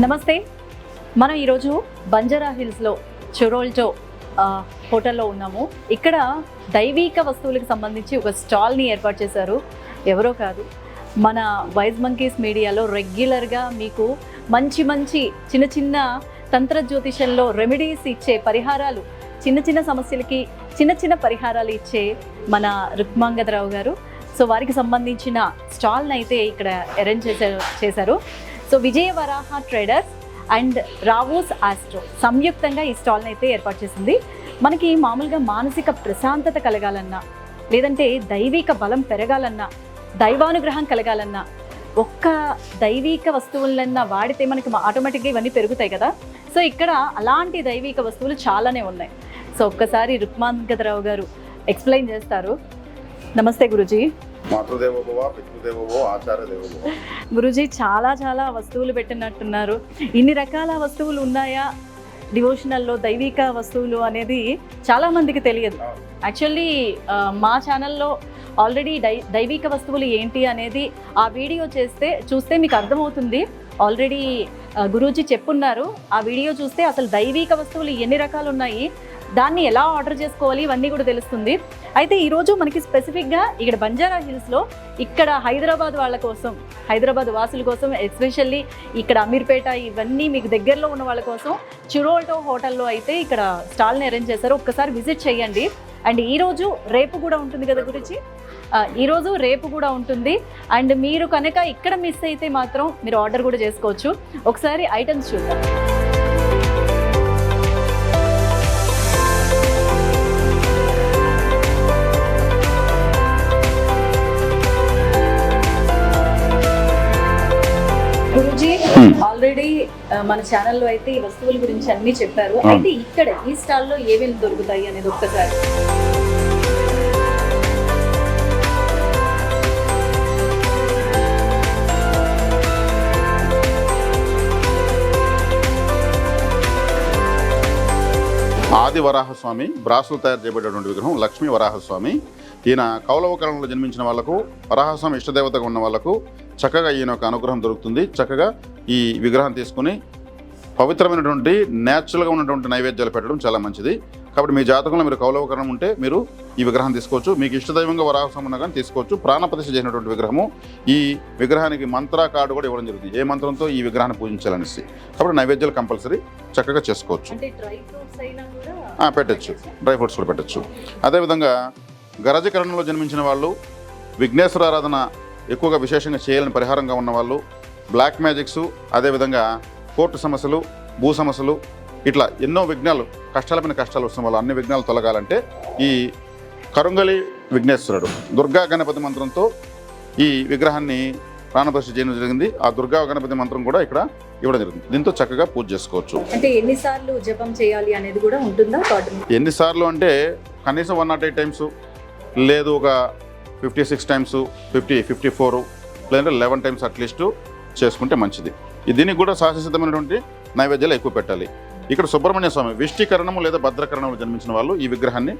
నమస్తే. మనం ఈరోజు బంజారా హిల్స్లో చొరోల్టో హోటల్లో ఉన్నాము. ఇక్కడ దైవిక వస్తువులకు సంబంధించి ఒక స్టాల్ని ఏర్పాటు చేశారు. ఎవరో కాదు, మన వైజ్ మంకీస్ మీడియాలో రెగ్యులర్గా మీకు మంచి చిన్న చిన్న తంత్ర జ్యోతిషంలో రెమెడీస్ ఇచ్చే పరిహారాలు, చిన్న సమస్యలకి చిన్న పరిహారాలు ఇచ్చే మన రుక్మాంగదరావు గారు. సో వారికి సంబంధించిన స్టాల్ని అయితే ఇక్కడ అరేంజ్ చేశారు. So Vijaya Varaha traders and Rao's astro సంయుక్తంగా ఈ స్టాల్ని అయితే ఏర్పాటు చేసింది. మనకి మామూలుగా మానసిక ప్రశాంతత కలగాలన్నా, లేదంటే దైవిక బలం పెరగాలన్నా, దైవానుగ్రహం కలగాలన్నా, ఒక్క దైవిక వస్తువులన్నా వాడితే మనకి ఆటోమేటిక్గా ఇవన్నీ పెరుగుతాయి కదా. సో ఇక్కడ అలాంటి దైవిక వస్తువులు చాలానే ఉన్నాయి. సో ఒక్కసారి రుక్మాంగదరావు గారు ఎక్స్ప్లెయిన్ చేస్తారు. నమస్తే గురుజీ. మాతృదేవోభవ, పితృదేవోభవ, ఆచార్య దేవోభవ. గురుజీ చాలా వస్తువులు పెట్టినట్టున్నారు. ఇన్ని రకాల వస్తువులు ఉన్నాయా డివోషనల్లో, దైవిక వస్తువులు అనేది చాలామందికి తెలియదు. యాక్చువల్లీ మా ఛానల్లో ఆల్రెడీ దైవిక వస్తువులు ఏంటి అనేది ఆ వీడియో చూస్తే మీకు అర్థమవుతుంది. ఆల్రెడీ గురూజీ చెప్పున్నారు. ఆ వీడియో చూస్తే అసలు దైవిక వస్తువులు ఎన్ని రకాలు ఉన్నాయి, దాన్ని ఎలా ఆర్డర్ చేసుకోవాలి, ఇవన్నీ కూడా తెలుస్తుంది. అయితే ఈరోజు మనకి స్పెసిఫిక్గా ఇక్కడ బంజారా హిల్స్లో, ఇక్కడ హైదరాబాద్ వాళ్ళ కోసం, హైదరాబాద్ వాసుల కోసం, ఎస్పెషల్లీ ఇక్కడ అమీర్పేట ఇవన్నీ మీకు దగ్గరలో ఉన్న వాళ్ళ కోసం చొరోల్టో హోటల్లో అయితే ఇక్కడ స్టాల్ని అరేంజ్ చేశారు. ఒక్కసారి విజిట్ చేయండి. అండ్ ఈరోజు రేపు కూడా ఉంటుంది కదా గురించి, ఈరోజు రేపు కూడా ఉంటుంది. అండ్ మీరు కనుక ఇక్కడ మిస్ అయితే మాత్రం మీరు ఆర్డర్ కూడా చేసుకోవచ్చు. ఒకసారి ఐటమ్స్ చూద్దాం. గురూజీ ఆల్రెడీ మన ఛానల్లో అయితే ఈ వస్తువుల గురించి అన్ని చెప్పారు. అయితే ఇక్కడ ఈ స్టాల్లో ఏమేమి దొరుకుతాయి అనేది ఒక్కసారి. ఆది వరాహస్వామి బ్రాసులు తయారు చేయబడేటువంటి విగ్రహం లక్ష్మీ వరాహస్వామి. ఈయన కౌలవ కాలంలో జన్మించిన వాళ్ళకు, వరాహస్వామి ఇష్టదేవతగా ఉన్న వాళ్ళకు చక్కగా ఈయన ఒక అనుగ్రహం దొరుకుతుంది. చక్కగా ఈ విగ్రహం తీసుకుని పవిత్రమైనటువంటి న్యాచురల్గా ఉన్నటువంటి నైవేద్యాలు పెట్టడం చాలా మంచిది. కాబట్టి మీ జాతకంలో మీరు కౌలవకరణం ఉంటే మీరు ఈ విగ్రహం తీసుకోవచ్చు. మీకు ఇష్టదైవంగా వరాహస్వామి ఉన్నా కానీ తీసుకోవచ్చు. ప్రాణప్రతిష్ఠ చేసినటువంటి విగ్రహము. ఈ విగ్రహానికి మంత్ర కార్డు కూడా ఇవ్వడం జరుగుతుంది, ఏ మంత్రంతో ఈ విగ్రహాన్ని పూజించాలనేసి. కాబట్టి నైవేద్యాలు కంపల్సరీ చక్కగా చేసుకోవచ్చు. పెట్టచ్చు, డ్రై ఫ్రూట్స్ కూడా పెట్టచ్చు. అదేవిధంగా గరజకరణంలో జన్మించిన వాళ్ళు, విఘ్నేశ్వర ఆరాధన ఎక్కువగా విశేషంగా చేయాలని పరిహారంగా ఉన్నవాళ్ళు, బ్లాక్ మ్యాజిక్స్, అదేవిధంగా కోర్టు సమస్యలు, భూ సమస్యలు, ఇట్లా ఎన్నో విఘ్నాలు, కష్టాలపైన కష్టాలు వస్తున్న వాళ్ళు అన్ని విఘ్నాలు తొలగాలంటే ఈ కరుంగలి విఘ్నేశ్వరుడు దుర్గా గణపతి మంత్రంతో ఈ విగ్రహాన్ని ప్రాణప్రతిష్ఠ చేయడం జరిగింది. ఆ దుర్గా గణపతి మంత్రం కూడా ఇక్కడ ఇవ్వడం జరిగింది. దీంతో చక్కగా పూజ చేసుకోవచ్చు. అంటే ఎన్నిసార్లు జపం చేయాలి అనేది కూడా ఉంటుందా? ఎన్నిసార్లు అంటే కనీసం 108 టైమ్స్, లేదు ఒక 56 టైమ్స్, 54 లేదంటే 11 టైమ్స్ అట్లీస్ట్ చేసుకుంటే మంచిది. దీనికి కూడా సహజసిద్ధమైనటువంటి నైవేద్యాలు ఎక్కువ పెట్టాలి. ఇక్కడ సుబ్రహ్మణ్య స్వామి విష్టికరణము లేదా భద్రకరణంలో జన్మించిన వాళ్ళు ఈ విగ్రహాన్ని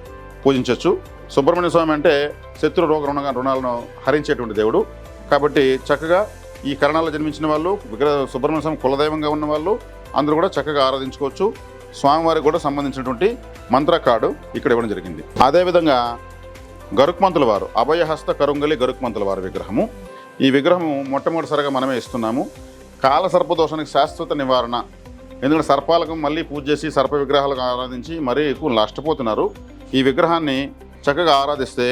పూజించవచ్చు. సుబ్రహ్మణ్య స్వామి అంటే శత్రు రోగ రుణాలను హరించేటువంటి దేవుడు. కాబట్టి చక్కగా ఈ కరణాల్లో జన్మించిన వాళ్ళు, సుబ్రహ్మణ్య స్వామి కులదైవంగా ఉన్న వాళ్ళు అందరూ కూడా చక్కగా ఆరాధించుకోవచ్చు. స్వామివారికి కూడా సంబంధించినటువంటి మంత్ర కార్డు ఇక్కడ ఇవ్వడం జరిగింది. అదేవిధంగా గరుక్మంతుల వారు, అభయహస్త కరుంగలి గరుక్మంతుల వారి విగ్రహము. ఈ విగ్రహము మొట్టమొదటిసారిగా మనమే ఇస్తున్నాము. కాల సర్పదోషానికి శాశ్వత నివారణ. ఎందుకంటే సర్పాలకు మళ్ళీ పూజ చేసి సర్ప విగ్రహాలకు ఆరాధించి మరీ ఎక్కువ నష్టపోతున్నారు. ఈ విగ్రహాన్ని చక్కగా ఆరాధిస్తే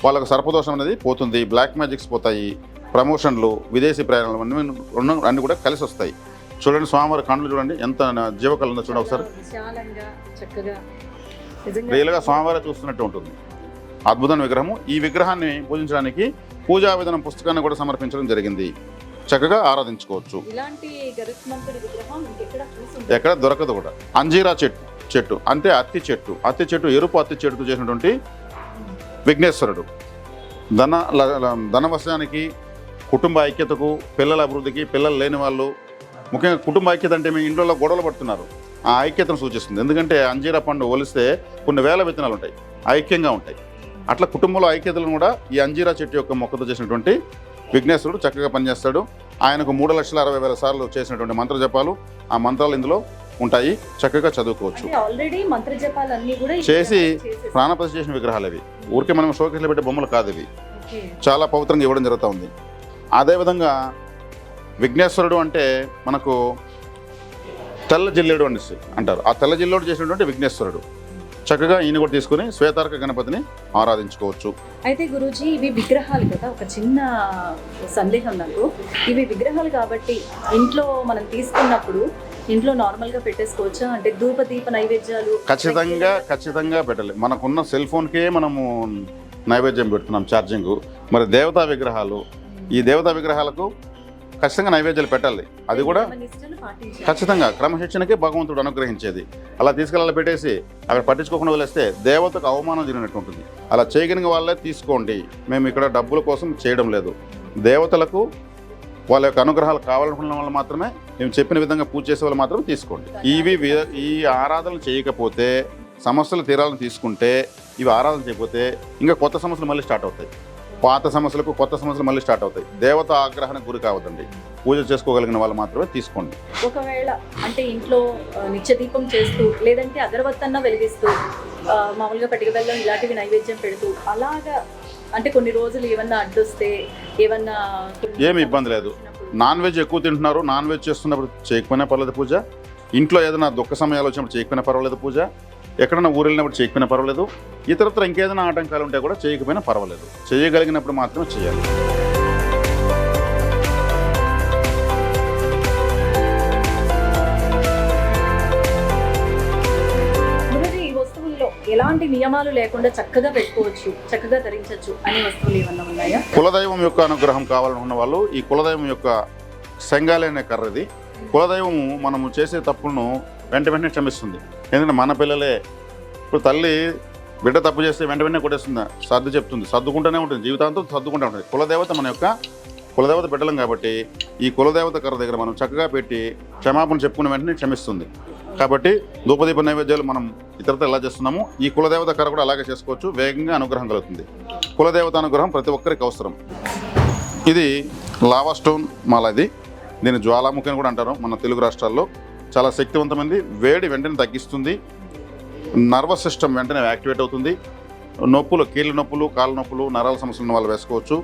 వాళ్ళకు సర్పదోషం అనేది పోతుంది, బ్లాక్ మ్యాజిక్స్ పోతాయి, ప్రమోషన్లు, విదేశీ ప్రయాణాలు అన్నీ కూడా కలిసి వస్తాయి. చూడండి స్వామివారి కండ్లు చూడండి ఎంత జీవకళ ఉందో చూడండి ఒకసారి. రియల్గా స్వామివారి చూస్తున్నట్టు ఉంటుంది. అద్భుతమైన విగ్రహము. ఈ విగ్రహాన్ని పూజించడానికి పూజా విధానం పుస్తకాన్ని కూడా సమర్పించడం జరిగింది. చక్కగా ఆరాధించుకోవచ్చు. ఎక్కడ దొరకదు కూడా. అంజీరా చెట్టు అంటే అత్తి చెట్టు, ఎరుపు అత్తి చెట్టుతో చేసినటువంటి విఘ్నేశ్వరుడు ధనవశానికి, కుటుంబ ఐక్యతకు, పిల్లల అభివృద్ధికి, పిల్లలు లేని వాళ్ళు, ముఖ్యంగా కుటుంబ ఐక్యత అంటే మీ ఇంట్లో గొడవలు పడుతున్నారు, ఆ ఐక్యతను సూచిస్తుంది. ఎందుకంటే అంజీరా పండు ఒలిస్తే కొన్ని వేల విత్తనాలు ఉంటాయి, ఐక్యంగా ఉంటాయి. అట్లా కుటుంబంలో ఐక్యతలను కూడా ఈ అంజీరా చెట్టు యొక్క మొక్కతో చేసినటువంటి విఘ్నేశ్వరుడు చక్కగా పనిచేస్తాడు. ఆయనకు 3,60,000 సార్లు చేసినటువంటి మంత్ర జపాలు, ఆ మంత్రాలు ఇందులో ఉంటాయి, చక్కగా చదువుకోవచ్చు. ఆల్రెడీ మంత్ర జపాలన్నీ కూడా చేసి ప్రాణప్రతిష్ఠ చేసిన విగ్రహాలు ఇవి, ఊరికే మనం షోకేస్లో పెట్టే బొమ్మలు కాదు ఇవి, చాలా పవిత్రంగా ఇవ్వడం జరుగుతూ ఉంది. అదేవిధంగా విఘ్నేశ్వరుడు అంటే మనకు తెల్ల జిల్లేడు అనేసి అంటారు. ఆ తెల్ల జిల్లేడు చేసినటువంటి విఘ్నేశ్వరుడు. చక్కగా ఈయన కూడా తీసుకుని శ్వేతార్క గణపతిని ఆరాధించుకోవచ్చు. అయితే గురూజీ, ఇవి విగ్రహాలు కదా, ఒక చిన్న సందేహం నాకు. ఇవి విగ్రహాలు కాబట్టి ఇంట్లో మనం తీసుకున్నప్పుడు ఇంట్లో నార్మల్గా పెట్టేసుకోవచ్చా? అంటే ధూప దీప నైవేద్యాలు ఖచ్చితంగా పెట్టాలి. మనకున్న సెల్ ఫోన్కే మనము నైవేద్యం పెడుతున్నాం ఛార్జింగ్. మరి దేవతా విగ్రహాలు, ఈ దేవతా విగ్రహాలకు ఖచ్చితంగా నైవేద్యాలు పెట్టాలి. అది కూడా ఖచ్చితంగా క్రమశిక్షణకే భగవంతుడు అనుగ్రహించేది. అలా తీసుకెళ్ళాలి పెట్టేసి అక్కడ పట్టించుకోకుండా వదిలేస్తే దేవతకు అవమానం జరిగినట్టు ఉంటుంది. అలా చేయగలిగిన వాళ్ళే తీసుకోండి. మేము ఇక్కడ డబ్బుల కోసం చేయడం లేదు. దేవతలకు వాళ్ళ యొక్క అనుగ్రహాలు కావాలనుకున్న వాళ్ళు మాత్రమే, మేము చెప్పిన విధంగా పూజ చేసే వాళ్ళు మాత్రమే తీసుకోండి. ఈ ఆరాధనలు చేయకపోతే, సమస్యలు తీరాలను తీసుకుంటే, ఇవి ఆరాధన చేయకపోతే ఇంకా కొత్త సమస్యలు మళ్ళీ స్టార్ట్ అవుతాయి. పాత సమస్యలకు కొత్త సమస్యలు మళ్ళీ స్టార్ట్ అవుతాయి. దేవత ఆగ్రహానికి గురి కావద్దండి. పూజ చేసుకోగలిగిన వాళ్ళు మాత్రమే తీసుకోండి. ఒకవేళ అంటే ఇంట్లో నిత్య దీపం చేస్తూ, లేదంటే అగరవత్తన్న వెలిగిస్తూ, మామూలుగా పటిక బెల్లం ఇలాంటివి నైవేద్యం పెడుతూ, అలాగా అంటే కొన్ని రోజులు ఏమన్నా అడ్డొస్తే, ఏమన్నా ఏమి ఇబ్బంది లేదు. నాన్ వెజ్ ఎక్కువ తింటున్నారు, నాన్ వెజ్ చేస్తున్నప్పుడు చేయకపోయినా పర్లేదు పూజ. ఇంట్లో ఏదైనా దుఃఖ సమయాలు వచ్చినప్పుడు చేయకపోయినా పర్వాలేదు పూజ. ఎక్కడైనా ఊరు వెళ్ళినప్పుడు చేయకపోయినా పర్వాలేదు. ఇతరత్ర ఇంకేదైనా ఆటంకాలు ఉంటే కూడా చేయకపోయినా పర్వాలేదు. చేయగలిగినప్పుడు మాత్రమే చేయాలి. ఈ వస్తువుల్లో ఎలాంటి నియమాలు లేకుండా చక్కగా పెట్టుకోవచ్చు, చక్కగా ధరించవచ్చు అనే వస్తువులు ఏమన్నా ఉన్నాయా? కులదైవం యొక్క అనుగ్రహం కావాలనుకున్న వాళ్ళు ఈ కులదైవం యొక్క శంగాలి అనే కర్రది. కులదైవము మనము చేసే తప్పులను వెంటనే క్షమిస్తుంది. ఎందుకంటే మన పిల్లలే, ఇప్పుడు తల్లి బిడ్డ తప్పు చేస్తే వెంటనే కొట్టేస్తుంది, సర్ది చెప్తుంది, సర్దుకుంటూనే ఉంటుంది, జీవితాంతం సర్దుకుంటూ ఉంటుంది. కులదేవత మన యొక్క కులదేవత బిడ్డలం కాబట్టి ఈ కులదేవత కర్ర దగ్గర మనం చక్కగా పెట్టి క్షమాపణ చెప్పుకున్న వెంటనే క్షమిస్తుంది. కాబట్టి ధూపదీప నైవేద్యాలు మనం ఇతరతో ఎలా చేస్తున్నామో ఈ కులదేవత కర్ర కూడా అలాగే చేసుకోవచ్చు. వేగంగా అనుగ్రహం కలుగుతుంది. కులదేవత అనుగ్రహం ప్రతి ఒక్కరికి అవసరం. ఇది లావా స్టోన్ మాల. ఇది దీన్ని జ్వాలాముఖి అని కూడా అంటారు మన తెలుగు రాష్ట్రాల్లో. చాలా శక్తివంతమైనది. వేడి వెంటనే తగ్గిస్తుంది. నర్వస్ సిస్టమ్ వెంటనే యాక్టివేట్ అవుతుంది. నొప్పులు, కీళ్ళ నొప్పులు, కాళ్ళ నొప్పులు, నరాల సమస్యలు ఉన్న వాళ్ళు వేసుకోవచ్చు.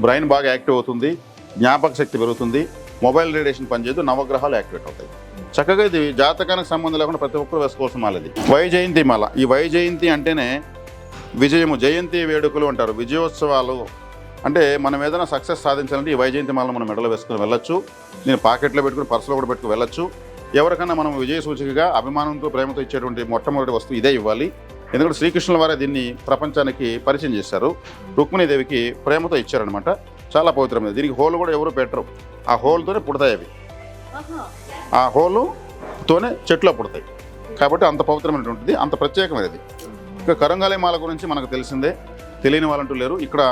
బ్రెయిన్ బాగా యాక్టివ్ అవుతుంది. జ్ఞాపక శక్తి పెరుగుతుంది. మొబైల్ రేడియేషన్ పనిచేయదు. నవగ్రహాలు యాక్టివేట్ అవుతాయి. చక్కగా ఇది జాతకానికి సంబంధం లేకుండా ప్రతి ఒక్కరు వేసుకోవాల్సిన మాల ఇది. వైజయంతి మాల. ఈ వైజయంతి అంటేనే విజయము, జయంతి వేడుకలు అంటారు. విజయోత్సవాలు అంటే మనం ఏదైనా సక్సెస్ సాధించాలంటే ఈ వైజయంతి మాలను మనం మెడలో వేసుకుని వెళ్ళొచ్చు. నేను పాకెట్లో పెట్టుకుని పర్సులో కూడా పెట్టుకుని వెళ్ళొచ్చు. ఎవరికైనా మనం విజయ సూచికగా అభిమానంతో ప్రేమతో ఇచ్చేటువంటి మొట్టమొదటి వస్తువు ఇదే ఇవ్వాలి. ఎందుకంటే శ్రీకృష్ణుల వారే దీన్ని ప్రపంచానికి పరిచయం చేశారు. రుక్మిణీదేవికి ప్రేమతో ఇచ్చారనమాట. చాలా పవిత్రమైనది. దీనికి హోల్ కూడా ఎవరు పెట్టరు. ఆ హోల్తోనే పుడతాయి అవి. ఆ హోలుతోనే చెట్లో పుడతాయి. కాబట్టి అంత పవిత్రమైనటువంటిది, అంత ప్రత్యేకమైనది. ఇక కరంగాలి మాల గురించి మనకు తెలిసిందే, తెలియని వాళ్ళంటూ లేరు. ఇక్కడ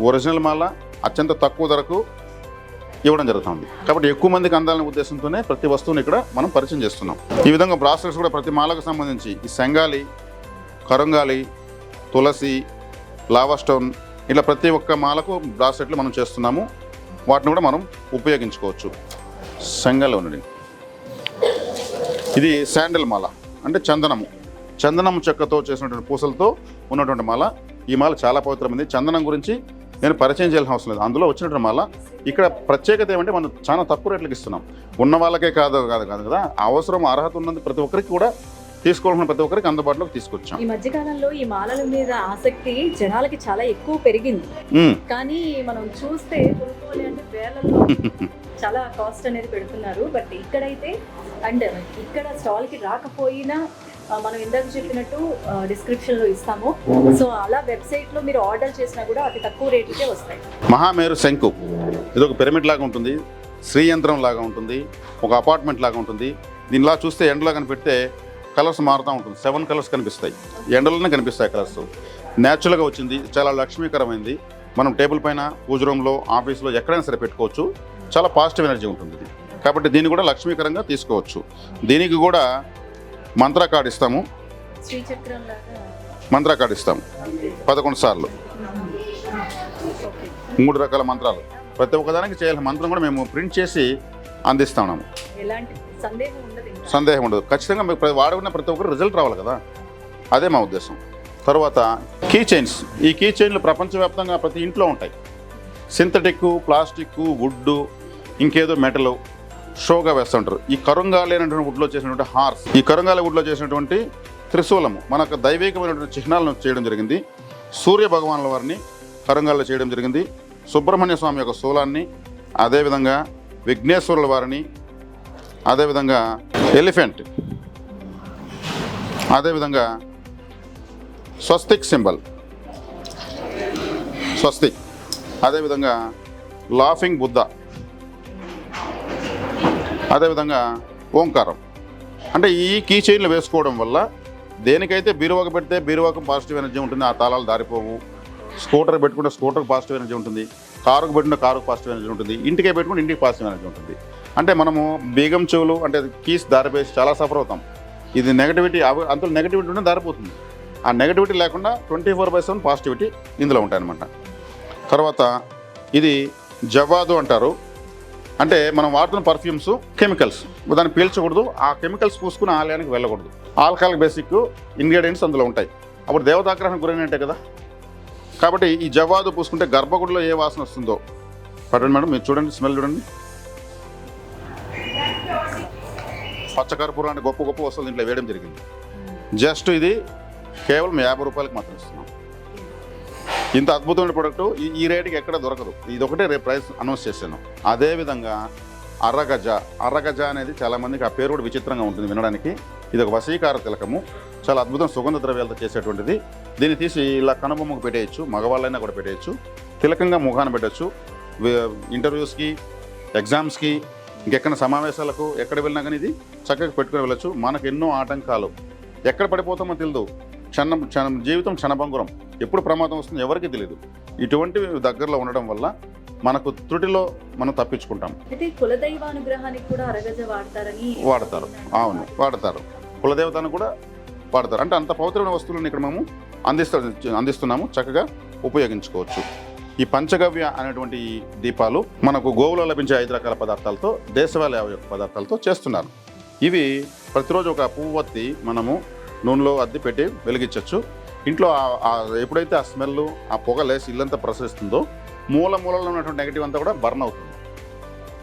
ఒరిజినల్ మాల అత్యంత తక్కువ ధరకు ఇవ్వడం జరుగుతుంది. కాబట్టి ఎక్కువ మందికి అందాలనే ఉద్దేశంతోనే ప్రతి వస్తువుని ఇక్కడ మనం పరిచయం చేస్తున్నాం. ఈ విధంగా బ్రాస్లెట్స్ కూడా ప్రతి మాలకు సంబంధించి ఈ శంగాలి, కరంగాలి, తులసి, లావా స్టోన్ ఇలా ప్రతి ఒక్క మాలకు బ్రాస్లెట్లు మనం చేస్తున్నాము. వాటిని కూడా మనం ఉపయోగించుకోవచ్చు. శంగాలి ఉన్నది. ఇది శాండల్ మాల, అంటే చందనము చెక్కతో చేసినటువంటి పూసలతో ఉన్నటువంటి మాల. ఈ మాల చాలా పవిత్రమైంది. చందనం గురించి నేను పరిచయం చేయాల్సిన అవసరం లేదు. అందులో వచ్చినటువంటి మాల. ఇక్కడ ప్రత్యేకత ఏమంటే మనం చాలా తక్కువ రేట్లకు ఇస్తున్నాం. ఉన్న వాళ్ళకే కాదు కదా, అవసరం అర్హత ఉన్నది ప్రతి ఒక్కరికి కూడా తీసుకోవాల్సిన ప్రతి ఒక్కరికి అందుబాటులోకి తీసుకొచ్చాం. ఈ మధ్య కాలంలో ఈ మాలల మీద ఆసక్తి జనాలకి చాలా ఎక్కువ పెరిగింది. కానీ మనం చూస్తే కొనుక్కోవాలి అంటే వేలల్లో చాలా కాస్ట్ అనేది పెడుతున్నారు. బట్ ఇక్కడైతే అండ్ ఇక్కడ స్టాల్కి రాకపోయినా మనం ఇందాక చెప్పినట్టు డిస్క్రిప్షన్లో ఇస్తాము. సో అలా వెబ్సైట్లో మీరు ఆర్డర్ చేసినా కూడా అతి తక్కువ రేట్లకే వస్తాయి. మహామేరు శంకు ఇది ఒక పిరమిడ్ లాగా ఉంటుంది. శ్రీయంత్రం లాగా ఉంటుంది. ఒక అపార్ట్మెంట్ లాగా ఉంటుంది. దీనిలా చూస్తే ఎండలో కనిపెడితే కలర్స్ మారుతూ ఉంటుంది. 7 కలర్స్ కనిపిస్తాయి. ఎండలోనే కనిపిస్తాయి కలర్స్. న్యాచురల్గా వచ్చింది. చాలా లక్ష్మీకరమైంది. మనం టేబుల్ పైన, పూజ రూమ్లో, ఆఫీస్లో ఎక్కడైనా సరే పెట్టుకోవచ్చు. చాలా పాజిటివ్ ఎనర్జీ ఉంటుంది ఇది. కాబట్టి దీన్ని కూడా లక్ష్మీకరంగా తీసుకోవచ్చు. దీనికి కూడా మంత్ర కార్డు ఇస్తాము. మంత్ర కార్డు ఇస్తాము 11 సార్లు. 3 రకాల మంత్రాలు ప్రతి ఒక్కదానికి చేయాల్సిన మంత్రం కూడా మేము ప్రింట్ చేసి అందిస్తున్నాము. ఎలాంటి సందేహం ఉండదు ఇంకా. సందేహం ఉండదు. ఖచ్చితంగా మీకు వాడుకున్న ప్రతి ఒక్కరు రిజల్ట్ రావాలి కదా, అదే మా ఉద్దేశం. తర్వాత కీ చైన్స్. ఈ కీ చైన్లు ప్రపంచవ్యాప్తంగా ప్రతి ఇంట్లో ఉంటాయి. సింథటిక్, ప్లాస్టిక్, వుడ్, ఇంకేదో మెటల్ షోగా వేస్తుంటారు. ఈ కరుంగాలి అనేటువంటి వుడ్లో చేసినటువంటి హార్స్, ఈ కరుంగాలి వుడ్లో చేసినటువంటి త్రిశూలము మనకు దైవికమైనటువంటి చిహ్నాలను చేయడం జరిగింది. సూర్య భగవానుల వారిని కరుంగాల్లో చేయడం జరిగింది. సుబ్రహ్మణ్య స్వామి యొక్క శూలాన్ని, అదేవిధంగా విఘ్నేశ్వరుల వారిని, అదేవిధంగా ఎలిఫెంట్, అదేవిధంగా స్వస్తిక్ సింబల్, స్వస్తిక్, అదేవిధంగా లాఫింగ్ బుద్ధ, అదేవిధంగా ఓంకారం. అంటే ఈ కీ చైన్లు వేసుకోవడం వల్ల దేనికైతే బీరువాకు పెడితే బీరువాకు పాజిటివ్ ఎనర్జీ ఉంటుంది, ఆ తాళాలు దారిపోవు. స్కూటర్ పెట్టుకుంటే స్కూటర్కి పాజిటివ్ ఎనర్జీ ఉంటుంది, కారుకు పెట్టుకుంటే కారుకు పాజిటివ్ ఎనర్జీ ఉంటుంది, ఇంటికే పెట్టుకుంటే ఇంటికి పాజిటివ్ ఎనర్జీ ఉంటుంది. అంటే మనము బీగం చెవులు అంటే కీస్ దారిపోయి చాలా సఫర్ అవుతాం. ఇది నెగటివిటీ, అంతలో నెగటివిటీ ఉంటే దారిపోతుంది. ఆ నెగటివిటీ లేకుండా 24/7 పాజిటివిటీ ఇందులో ఉంటాయన్నమాట. తర్వాత ఇది జవాదు అంటారు. అంటే మనం వాడుతున్న పర్ఫ్యూమ్స్ కెమికల్స్, దాన్ని పీల్చకూడదు, ఆ కెమికల్స్ పూసుకుని ఆలయానికి వెళ్ళకూడదు. ఆల్కహాల్ బేసిక్ ఇంగ్రీడియంట్స్ అందులో ఉంటాయి. అప్పుడు దేవతాగ్రహం గురైనట్టే కదా. కాబట్టి ఈ జవాదు పూసుకుంటే గర్భగుడిలో ఏ వాసన వస్తుందో పట్టండి మేడం, మీరు చూడండి, స్మెల్ చూడండి. పచ్చకర్పూరం అంటే గొప్ప గొప్ప వస్తువులు దీంట్లో వేయడం జరిగింది. జస్ట్ ఇది కేవలం 50 రూపాయలకి మాత్రం ఇస్తున్నాం. ఇంత అద్భుతమైన ప్రోడక్ట్ ఈ రేటుకి ఎక్కడ దొరకదు. ఇది ఒకటే రేపు ప్రైస్ అనౌన్స్ చేశాను. అదేవిధంగా అరగజ అనేది చాలామందికి ఆ పేరు కూడా విచిత్రంగా ఉంటుంది వినడానికి. ఇది ఒక వశీకార తిలకము, చాలా అద్భుతం, సుగంధ ద్రవ్యాలతో చేసేటువంటిది. దీన్ని తీసి ఇలా కనుబొమ్మకు పెట్టేయచ్చు, మగవాళ్ళైనా కూడా పెట్టేయచ్చు, తిలకంగా ముఖాన్ని పెట్టచ్చు. ఇంటర్వ్యూస్కి, ఎగ్జామ్స్కి, ఇంకెక్కడ సమావేశాలకు ఎక్కడ వెళ్ళినా కానీ ఇది చక్కగా పెట్టుకుని వెళ్ళచ్చు. మనకు ఎన్నో ఆటంకాలు, ఎక్కడ పడిపోతామో తెలియదు. జీవితం క్షణభంగురం, ఎప్పుడు ప్రమాదం వస్తుందో ఎవరికి తెలియదు. ఇటువంటివి దగ్గరలో ఉండడం వల్ల మనకు త్రుటిలో మనం తప్పించుకుంటాం. అయితే కులదైవానుగ్రహానికి కూడా అరగజ వాడతారని. వాడతారు, అవును వాడతారు. కులదేవతను కూడా వాడతారు. అంటే అంత పవిత్రమైన వస్తువులను ఇక్కడ మేము అందిస్తున్నాము, చక్కగా ఉపయోగించుకోవచ్చు. ఈ పంచగవ్య అనేటువంటి దీపాలు మనకు గోవులో లభించే 5 రకాల పదార్థాలతో, దేశవాళీ యొక్క పదార్థాలతో చేస్తున్నారు. ఇవి ప్రతిరోజు ఒక పువ్వొత్తి మనము నూనెలో అద్ది పెట్టి వెలిగించవచ్చు. ఇంట్లో ఎప్పుడైతే ఆ స్మెల్, ఆ పొగ లేసి ఇల్లంతా ప్రసరిస్తుందో మూలలో ఉన్నటువంటి నెగిటివ్ అంతా కూడా బర్న్ అవుతుంది.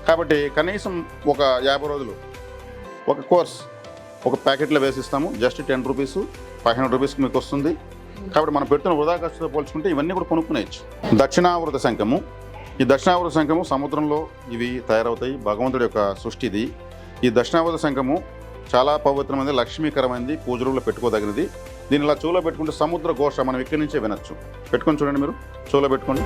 కాబట్టి కనీసం ఒక 50 రోజులు ఒక కోర్స్ ఒక ప్యాకెట్లో వేసిస్తాము. జస్ట్ 10 రూపీస్, 500 రూపీస్కి మీకు వస్తుంది. కాబట్టి మనం పెడుతున్న వృధా ఖర్చుతో పోల్చుకుంటే ఇవన్నీ కూడా కొనుక్కునేయచ్చు. దక్షిణావృత శంఖము. ఈ దక్షిణావృత శంఖము సముద్రంలో ఇవి తయారవుతాయి. భగవంతుడి యొక్క సృష్టి ఇది. ఈ దక్షిణావృత శంఖము చాలా పవిత్రమైనది, లక్ష్మీకరమైనది, పూజ రూమ్లో పెట్టుకోదగినది. దీని ఇలా చెవులో పెట్టుకుంటే సముద్ర ఘోష మనం ఇక్కడి నుంచే వినొచ్చు. పెట్టుకొని చూడండి, మీరు చెవులో పెట్టుకోండి.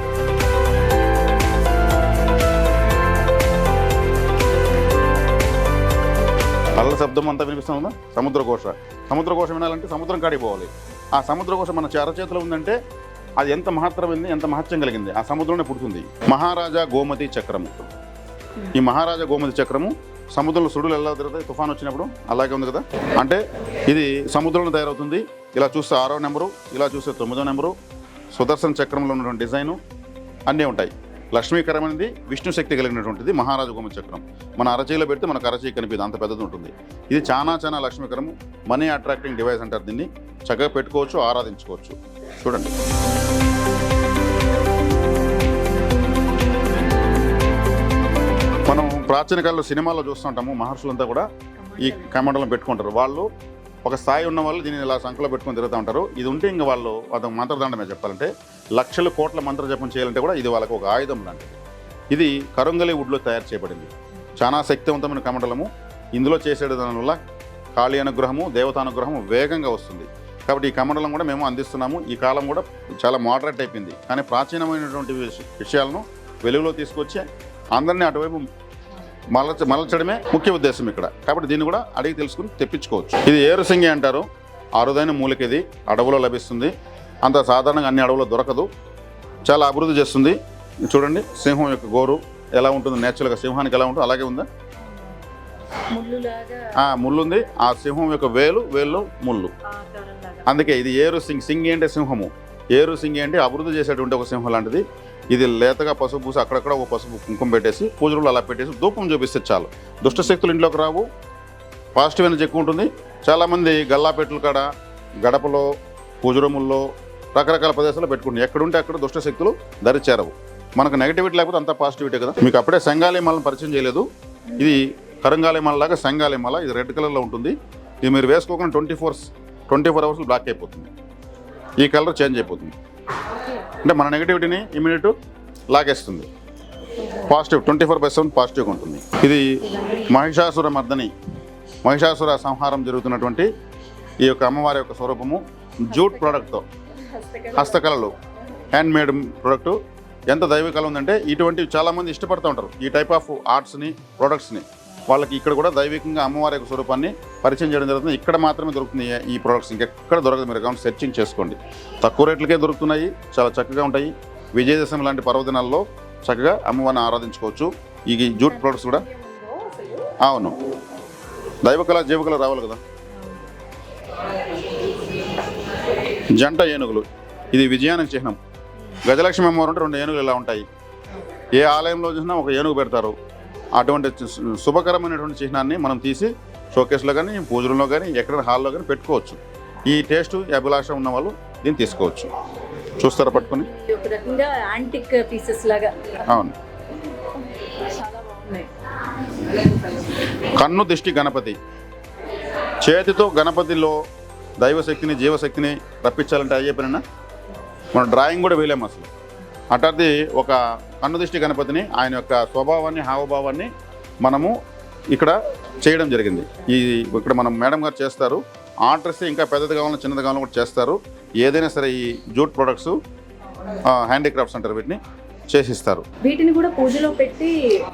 అల్ల శబ్దం అంతా వినిపిస్తుందా? సముద్ర ఘోష వినాలంటే సముద్రం కాడికి పోవాలి. ఆ సముద్ర ఘోష మన అరచేతిలో ఉందంటే అది ఎంత మహత్తరమైంది, ఎంత మహత్యం కలిగింది, ఆ సముద్రంలో పుడుతుంది. మహారాజా గోమతి చక్రము. ఈ మహారాజా గోమతి చక్రము సముద్రంలో సుడులు ఎలా తిరుగుతాయి తుఫాన్ వచ్చినప్పుడు, అలాగే ఉంది కదా. అంటే ఇది సముద్రంలో తయారవుతుంది. ఇలా చూస్తే 6వ నెంబరు, ఇలా చూస్తే 9వ నెంబరు, సుదర్శన చక్రంలో ఉన్నటువంటి డిజైను అన్నీ ఉంటాయి. లక్ష్మీకరమైనది, విష్ణు శక్తి కలిగినటువంటిది మహారాజా గోమతి చక్రం. మన అరచేయిలో పెడితే మనకు అరచేయి కనిపిది, అంత పెద్దది ఉంటుంది. ఇది చాలా లక్ష్మీకరము, మనీ అట్రాక్టింగ్ డివైస్ అంటారు దీన్ని. చక్కగా పెట్టుకోవచ్చు, ఆరాధించుకోవచ్చు. చూడండి. మనం ప్రాచీన కాలంలో సినిమాల్లో చూస్తుంటాము, మహర్షులంతా కూడా ఈ కమండలం పెట్టుకుంటారు. వాళ్ళు ఒక స్థాయి ఉన్న వాళ్ళు దీన్ని ఇలా సంఖ్యలో పెట్టుకొని తిరుగుతూ ఉంటారు. ఇది ఉంటే ఇంకా వాళ్ళు అదొక మంత్రదండమే చెప్పాలంటే. లక్షల కోట్ల మంత్ర జపం చేయాలంటే కూడా ఇది వాళ్ళకు ఒక ఆయుధం లాంటిది. ఇది కరుంగలి వుడ్లో తయారు చేయబడింది. చాలా శక్తివంతమైన కమండలము. ఇందులో చేసే దాని వల్ల కాళీ అనుగ్రహము, దేవతానుగ్రహము వేగంగా వస్తుంది. కాబట్టి ఈ కమండలం కూడా మేము అందిస్తున్నాము. ఈ కాలం కూడా చాలా మోడరేట్ అయిపోయింది, కానీ ప్రాచీనమైనటువంటి విషయాలను వెలుగులో తీసుకొచ్చి అందరినీ అటువైపు మలచడమే ముఖ్య ఉద్దేశం ఇక్కడ. కాబట్టి దీన్ని కూడా అడిగి తెలుసుకుని తెప్పించుకోవచ్చు. ఇది ఏరుసింగి అంటారు. అరుదైన మూలిక, ఇది అడవులో లభిస్తుంది. అంత సాధారణంగా అన్ని అడవులో దొరకదు. చాలా అభివృద్ధి చేస్తుంది. చూడండి, సింహం యొక్క గోరు ఎలా ఉంటుందో, నేచురల్గా సింహానికి ఎలా ఉంటుందో అలాగే ఉందా. ముళ్ళు ఉంది. ఆ సింహం యొక్క వేలులో ముళ్ళు. అందుకే ఇది ఏరు సింగి అంటే సింహము. ఏరు సింగి అంటే అభివృద్ధి చేసేటువంటి ఒక సింహం లాంటిది. ఇది లేతగా పసుపు పూసి అక్కడక్కడ ఒక పసుపు కుంకుమ పెట్టేసి పూజలు అలా పెట్టేసి ధూపం చూపిస్తే చాలు. దుష్ట శక్తులు ఇంట్లోకి రావు, పాజిటివ్ ఎనర్జీ ఎక్కువ ఉంటుంది. చాలామంది గల్లాపెట్టుల కాడ, గడపలో, పూజ రూముల్లో, రకరకాల ప్రదేశాల్లో పెట్టుకుంటాం. ఎక్కడుంటే అక్కడ దుష్ట శక్తులు దరి చేరవు. మనకు నెగిటివిటీ లేకపోతే అంతా పాజిటివిటీ కదా. మీకు అప్పుడే సంగాలి మాలను పరిచయం చేయలేదు. ఇది కరంగాలి మాల లాగా సంగాలి మాల. ఇది రెడ్ కలర్లో ఉంటుంది. ఇది మీరు వేసుకోకుండా 24 అవర్స్ బ్లాక్ అయిపోతుంది. ఈ కలర్ చేంజ్ అయిపోతుంది. అంటే మన నెగిటివిటీని ఇమీడియట్ లాగేస్తుంది. పాజిటివ్ 24/7 పాజిటివ్గా ఉంటుంది. ఇది మహిషాసుర మర్దని, మహిషాసుర సంహారం జరుగుతున్నటువంటి ఈ యొక్క అమ్మవారి యొక్క స్వరూపము. జూట్ ప్రోడక్ట్తో, హస్తకళలు, హ్యాండ్మేడ్ ప్రోడక్టు. ఎంత దైవికలం ఉందంటే ఇటువంటివి చాలామంది ఇష్టపడుతూ ఉంటారు. ఈ టైప్ ఆఫ్ ఆర్ట్స్ని, ప్రోడక్ట్స్ని. వాళ్ళకి ఇక్కడ కూడా దైవికంగా అమ్మవారి యొక్క స్వరూపాన్ని పరిచయం చేయడం జరుగుతుంది. ఇక్కడ మాత్రమే దొరుకుతుంది ఈ ప్రోడక్ట్స్, ఇంకెక్కడ దొరకదు. మీరు అకౌంట్ సెర్చింగ్ చేసుకోండి. తక్కువ రేట్లకే దొరుకుతున్నాయి, చాలా చక్కగా ఉంటాయి. విజయదశమి లాంటి పర్వదినాల్లో చక్కగా అమ్మవారిని ఆరాధించుకోవచ్చు. ఈ జూట్ ప్రోడక్ట్స్ కూడా. అవును, దైవకళ జీవకళ రావాలి కదా. జంట ఏనుగులు, ఇది విజయానికి చిహ్నం. గజలక్ష్మి అమ్మవారు అంటే 2 ఏనుగులు ఇలా ఉంటాయి. ఏ ఆలయంలో చూసినా ఒక ఏనుగు పెడతారు. అటువంటి శుభకరమైనటువంటి చిహ్నాన్ని మనం తీసి షోకేస్లో కానీ, పూజల్లో కానీ, ఎక్కడైనా హాల్లో కానీ పెట్టుకోవచ్చు. ఈ టేస్ట్, ఈ అభిలాష ఉన్న వాళ్ళు దీన్ని తీసుకోవచ్చు. చూస్తారా పట్టుకొని? ఒక రకంగా యాంటిక్ పీసెస్ లాగా. అవును. చాలా బాగున్నాయి. కన్ను దిష్టి గణపతి. చేతితో గణపతిలో దైవశక్తిని, జీవశక్తిని రప్పించాలంటే అయ్యే పనినా? మనం డ్రాయింగ్ కూడా వేయలేము అసలు. అట్లాంటి ఒక కన్ను దిష్టి గణపతిని, ఆయన యొక్క స్వభావాన్ని, హావభావాన్ని మనము ఇక్కడ చేయడం జరిగింది. ఇక్కడ మనం మేడం గారు చేస్తారు. ఆర్డర్స్ ఇంకా పెద్దది కావాలన్నా, చిన్నది కావాలన్నా కూడా చేస్తారు. ఏదైనా సరే ఈ జూట్ ప్రొడక్ట్స్, హ్యాండీక్రాఫ్ట్స్ అంటారు, వీటిని చేసిస్తారు. వీటిని కూడా పూజలో పెట్టి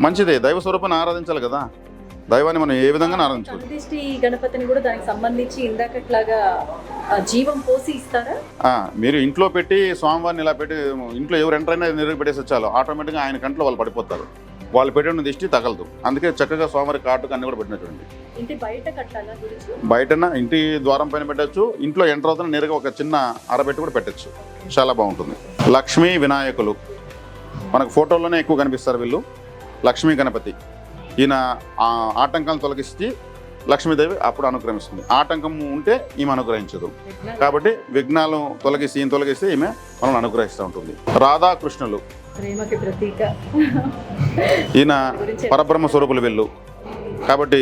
మంచిదే. దైవ స్వరూపాన్ని ఆరాధించాలి కదా. దైవాన్ని మనం ఏ విధంగా ఆరాధించుకోవచ్చు. కన్నుదిష్టి గణపతిని కూడా దానికి సంబంధించి ఇందాకట్లాగా జీవం పోసి ఇస్తారా? మీరు ఇంట్లో పెట్టి స్వామివారిని ఇలా పెట్టి ఇంట్లో ఎవరు ఎంటర్ అయినా నిరుగు పెట్టేసి చాలు, ఆటోమేటిక్గా ఆయన కంట్లో వాళ్ళు పడిపోతారు. వాళ్ళు పెట్టిన దిష్టి తగలదు. అందుకే చక్కగా స్వామివారి కాటుకు అన్ని కూడా పెట్టినటువంటి. ఇంటి బయట కట్టాలా? బయటన ఇంటి ద్వారం పైన పెట్టచ్చు. ఇంట్లో ఎంటర్ అవుతున్న నేరుగా ఒక చిన్న అరబెట్టి కూడా పెట్టచ్చు. చాలా బాగుంటుంది. లక్ష్మీ వినాయకులు మనకు ఫోటోల్లోనే ఎక్కువ కనిపిస్తారు వీళ్ళు. లక్ష్మీ గణపతి. ఈయన ఆటంకాలను తొలగిస్తే లక్ష్మీదేవి అప్పుడు అనుగ్రహిస్తుంది. ఆటంకం ఉంటే ఈమె అనుగ్రహించదు. కాబట్టి విఘ్నాలు తొలగిస్తే ఈమె మనల్ని అనుగ్రహిస్తూ ఉంటుంది. రాధాకృష్ణులు ప్రేమకి ప్రతీక. ఈయన పరబ్రహ్మ స్వరూపులు వీళ్ళు. కాబట్టి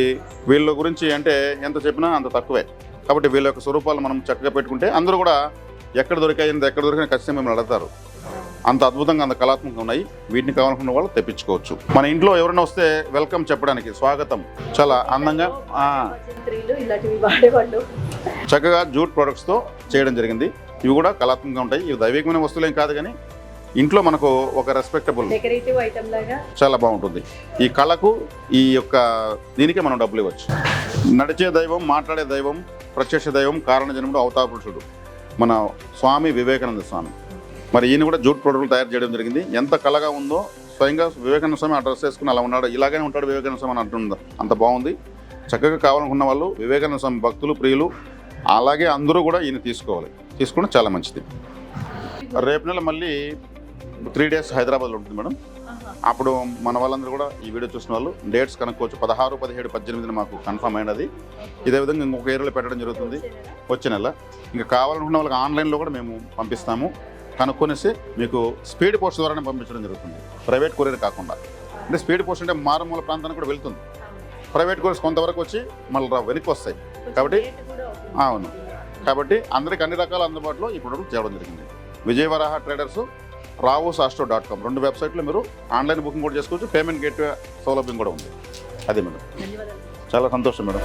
వీళ్ళ గురించి అంటే ఎంత చెప్పినా అంత తక్కువే. కాబట్టి వీళ్ళ యొక్క స్వరూపాలు మనం చక్కగా పెట్టుకుంటే అందరూ కూడా ఎక్కడ దొరికిన ఖచ్చితంగా మిమ్మల్ని అడుగుతారు. అంత అద్భుతంగా, అంత కళాత్మకంగా ఉన్నాయి. వీటిని కావాలనుకున్న వాళ్ళు తెప్పించుకోవచ్చు. మన ఇంట్లో ఎవరైనా వస్తే వెల్కమ్ చెప్పడానికి, స్వాగతం, చాలా అందంగా చక్కగా జూట్ ప్రొడక్ట్స్తో చేయడం జరిగింది. ఇవి కూడా కళాత్మకంగా ఉంటాయి. ఇవి దైవికమైన వస్తువులేం కాదు, కానీ ఇంట్లో మనకు ఒక రెస్పెక్టబుల్ డెకరేటివ్ ఐటమ్ లాగా చాలా బాగుంటుంది. ఈ కళకు, ఈ యొక్క దీనికి మనం డబ్బులు ఇవ్వచ్చు. నడిచే దైవం, మాట్లాడే దైవం, ప్రత్యక్ష దైవం, కారణ జన్ముడు, అవతార పురుషుడు మన స్వామి వివేకానంద స్వామి. మరి ఈయన కూడా జూట్ ప్రొడక్ట్లు తయారు చేయడం జరిగింది. ఎంత కళగా ఉందో, స్వయంగా వివేకానంద స్వామి ఆ డ్రెస్ వేసుకుని అలా ఉన్నాడు, ఇలాగనే ఉంటాడు వివేకానంద స్వామి అని అంటుంది. అంత బాగుంది. చక్కగా కావాలనుకున్న వాళ్ళు, వివేకానంద స్వామి భక్తులు, ప్రియులు, అలాగే అందరూ కూడా ఈయన తీసుకోవడం చాలా మంచిది. రేపు నెల మళ్ళీ 3 days హైదరాబాద్లో ఉంటుంది మేడం. అప్పుడు మన వాళ్ళందరూ కూడా ఈ వీడియో చూసిన వాళ్ళు డేట్స్ కనుక్కోవచ్చు. 16, 17, 18 మాకు కన్ఫర్మ్ అయినది. ఇదే విధంగా ఇంకొక ఏరియాలో పెట్టడం జరుగుతుంది వచ్చే నెల. ఇంకా కావాలనుకున్న వాళ్ళకి ఆన్లైన్లో కూడా మేము పంపిస్తాము. కనుక్కొనేసి మీకు స్పీడ్ పోస్ట్ ద్వారానే పంపించడం జరుగుతుంది, ప్రైవేట్ కొరియర్ కాకుండా. అంటే స్పీడ్ పోస్ట్ అంటే మారుమూల ప్రాంతానికి కూడా వెళ్తుంది. ప్రైవేట్ కొరియర్స్ కొంతవరకు వచ్చి మళ్ళీ వెనక్కి వస్తాయి. కాబట్టి అవును, కాబట్టి అందరికీ అన్ని రకాల అందుబాటులో ఈ ప్రొడక్ట్ చేయడం జరిగింది. విజయవరాహ ట్రేడర్స్, rawusaastro.com 2 వెబ్సైట్లో మీరు ఆన్లైన్ బుకింగ్ కూడా చేసుకోవచ్చు. పేమెంట్ గేట్వే సౌలభ్యం కూడా ఉంది. అదే మేడం. చాలా సంతోషం మేడం.